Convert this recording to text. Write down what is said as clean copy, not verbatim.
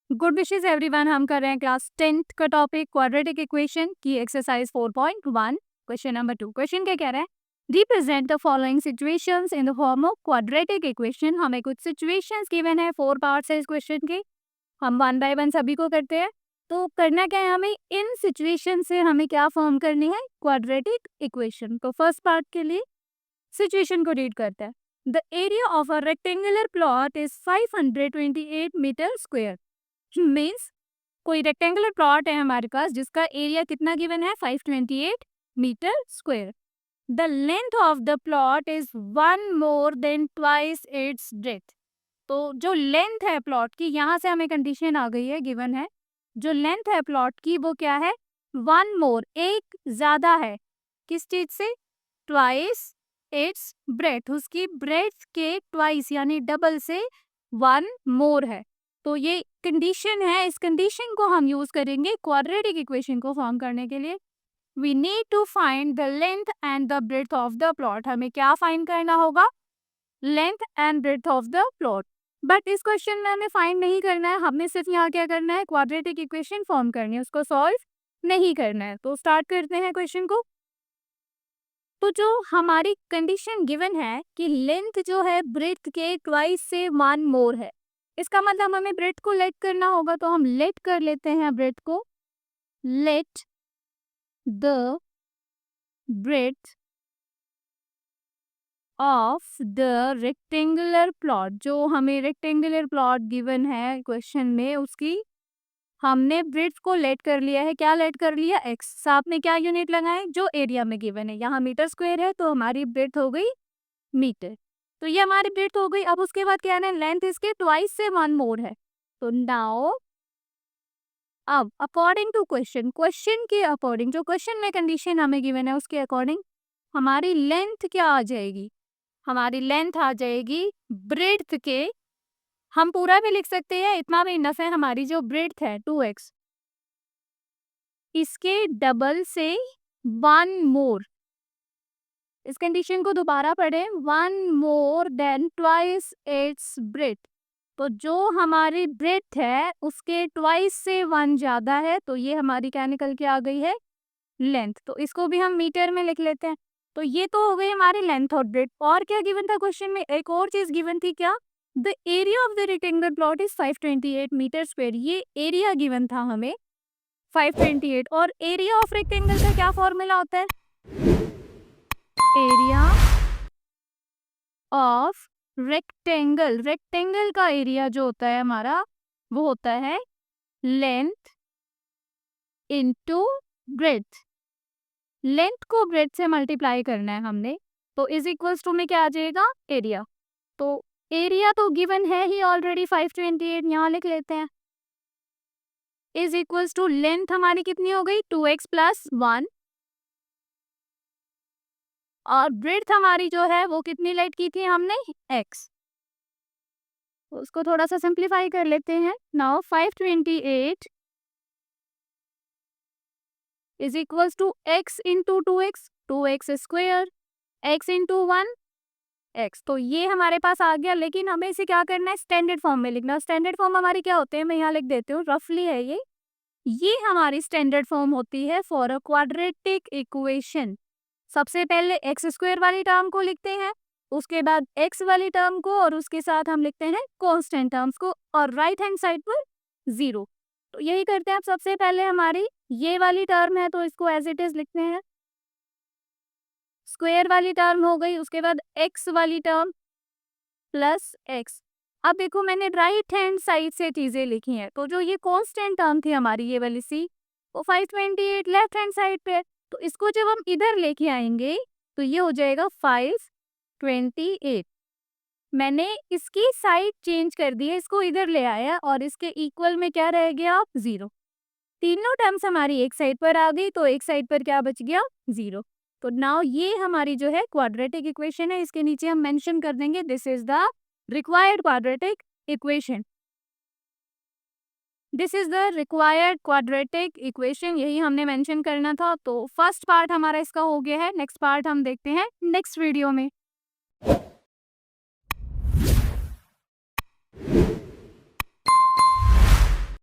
Good wishes everyone. हम कर रहे हैं क्लास 10th का टॉपिक क्वाड्रेटिक इक्वेशन की एक्सरसाइज 4.1। Question number 2। क्वेश्चन क्या कह रहा है? Represent the following situations in the form of quadratic equation. हमें कुछ सिचुएशंस गिवन है, 4 पार्ट्स है इस क्वेश्चन के। हम वन बाय वन सभी को करते हैं। तो करना क्या है, हमें इन सिचुएशन से हमें क्या फॉर्म करनी है, क्वाड्रेटिक इक्वेशन। तो फर्स्ट पार्ट के लिए सिचुएशन को रीड करते हैं। The area of a rectangular plot is 528 metre square. Means कोई रेक्टेंगुलर प्लॉट है हमारे पास जिसका एरिया कितना गिवन है, 528 metre square. The length of the plot is 1 more than twice its breadth. तो जो लेंथ है प्लॉट की, यहाँ से हमें कंडीशन आ गई है, गिवन है जो लेंथ है प्लॉट की वो क्या है, 1 मोर, एक ज्यादा है। किस चीज से? ट्वाइस इट्स ब्रेथ, उसकी ब्रेथ के ट्वाइस यानी डबल से 1 मोर है। तो ये कंडीशन है, इस कंडीशन को हम यूज करेंगे क्वाड्रेटिक इक्वेशन को फॉर्म करने के लिए। We need to find the length and the breadth of the plot. हमें क्या फाइंड करना होगा? Length and breadth of the plot. But इस क्वेश्चन में हमें फाइंड नहीं करना है, हमें सिर्फ यहाँ क्या करना है, क्वाड्रेटिक इक्वेशन फॉर्म करनी है, उसको सॉल्व नहीं करना है। तो स्टार्ट करते हैं क्वेश्चन को। तो जो हमारी कंडीशन गिवन है कि लेंथ जो है ब्रेथ के ट्वाइस से 1 मोर है, इसका मतलब हमें ब्रेथ को लेट करना होगा। तो हम लेट कर लेते हैं ब्रेथ को। Let the breadth of the rectangular plot, जो हमें रेक्टेंगुलर प्लॉट गिवन है क्वेश्चन में, उसकी हमने ब्रेथ को लेट कर लिया है। क्या लेट कर लिया? एक्स। साथ में क्या यूनिट लगाए, जो एरिया में गिवन है। यहाँ मीटर स्क्वायर है तो हमारी ब्रेथ हो गई मीटर। तो ये हमारी ब्रेथ हो गई। अब उसके बाद क्या है, लेंथ इसके ट्वाइस से 1 मोर है। तो नाउ अब अकॉर्डिंग टू क्वेश्चन, क्वेश्चन के अकॉर्डिंग, जो क्वेश्चन में कंडीशन हमें गिवन है उसके अकॉर्डिंग हमारी लेंथ क्या आ जाएगी? हमारी लेंथ आ जाएगी ब्रेथ के, हम पूरा भी लिख सकते हैं, इतना भी इनफ है। हमारी जो ब्रेथ है 2x, इसके डबल से 1 मोर। इस कंडीशन को दोबारा पढ़ें, 1 more than twice its breadth. तो जो हमारी ब्रेथ है उसके ट्वाइस से 1 ज्यादा है, तो ये हमारी क्या निकल के आ गई है, लेंथ। तो इसको भी हम मीटर में लिख लेते हैं। तो ये तो हो गई हमारी लेंथ और ब्रेथ। और क्या गिवन था क्वेश्चन में? एक और चीज गिवन थी, क्या? The area of the rectangular plot is 528 metre square. ये एरिया गिवन था हमें 528। और एरिया ऑफ रेक्टेंगल का क्या फॉर्मूला होता है? एरिया ऑफ रेक्टेंगल, रेक्टेंगल का एरिया जो होता है हमारा, वो होता है लेंथ इनटू ब्रेथ। लेंथ को ब्रेथ से मल्टीप्लाई करना है हमने, तो इज इक्वल्स टू में क्या आ जाएगा, एरिया। तो एरिया तो गिवन है ही ऑलरेडी 528, यहाँ लिख लेते हैं। इज इक्वल्स टू लेंथ हमारी कितनी हो गई, 2x प्लस 1, और ब्रेथ हमारी जो है वो कितनी लेट की थी हमने, x। उसको थोड़ा सा सिंप्लीफाई कर लेते हैं। Now 528 is equals to x into 2x, 2x square, x into 1 x। तो ये हमारे पास आ गया, लेकिन हमें इसे क्या करना है, स्टैंडर्ड फॉर्म में लिखना। स्टैंडर्ड फॉर्म हमारी क्या होते हैं, मैं यहाँ लिख देती हूँ, रफली है ये हमारी स्टैंडर्ड फॉर्म होती है फॉर अ क्वाड्रेटिक इक्वेशन। सबसे पहले एक्स स्क्वायर वाली टर्म को लिखते हैं, उसके बाद एक्स वाली टर्म को, और उसके साथ हम लिखते हैं कांस्टेंट टर्म्स को, और राइट हैंड साइड पर 0। तो यही करते हैं। अब सबसे पहले हमारी ये वाली टर्म है तो इसको एज इट इज लिखते हैं, स्क्वायर वाली टर्म हो गई। उसके बाद एक्स वाली टर्म प्लस एक्स। अब देखो मैंने राइट हैंड साइड से चीजें लिखी हैं, तो जो ये कांस्टेंट टर्म थी हमारी ये वाली सी, वो 528 लेफ्ट हैंड साइड पे है। तो इसको जब हम इधर लेके आएंगे तो ये हो जाएगा 528। मैंने इसकी साइड चेंज कर दी है, इसको इधर ले आया, और इसके इक्वल में क्या रह गया, 0। तीनों टर्म्स हमारी एक साइड पर आ गई, तो एक साइड पर क्या बच गया, 0। तो नाउ ये हमारी जो है क्वाड्रेटिक इक्वेशन है। इसके नीचे हम मेंशन कर देंगे this is the required quadratic equation. This is the required quadratic equation, यही हमने मेंशन करना था। तो फर्स्ट पार्ट हमारा इसका हो गया है। नेक्स्ट पार्ट हम देखते हैं नेक्स्ट वीडियो में।